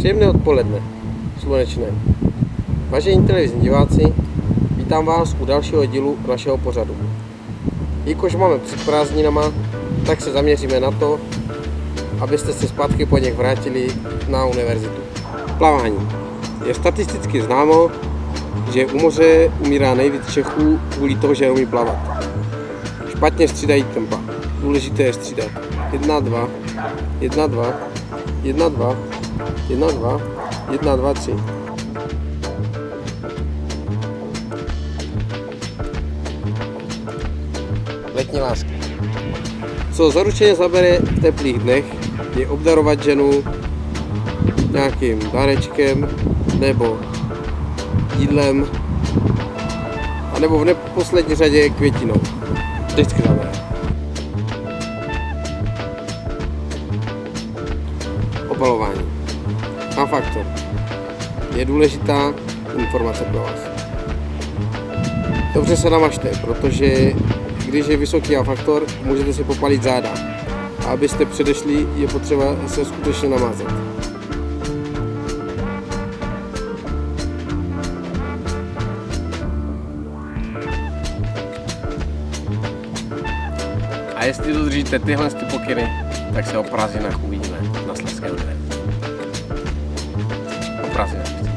Příjemné odpoledne, slunečné. Vážení televizní diváci, vítám vás u dalšího dílu našeho pořadu. Jakož máme před prázdninama, tak se zaměříme na to, abyste se zpátky po nich vrátili na univerzitu. Plavání. Je statisticky známo, že u moře umírá nejvíc Čechů kvůli toho, že neumí plavat. Špatně střídají tempa. Důležité je střídat. 1, 2, 1, 2, 1, 2, 1, 2, 1, 2, 3. Letní lásky. Co zaručeně zabere v teplých dnech, je obdarovat ženu nějakým dárečkem nebo jídlem, anebo v neposlední řadě květinou. Vždycky zabere. Obalování. A-faktor. Je důležitá informace pro vás. Dobře se namažte, protože když je vysoký A-faktor, můžete si popalit záda. A abyste předešli, je potřeba se skutečně namázat. A jestli dodržíte tyhle pokyny, tak se o prázdninách uvidíme na Slezské univerzitě. O prázdninách.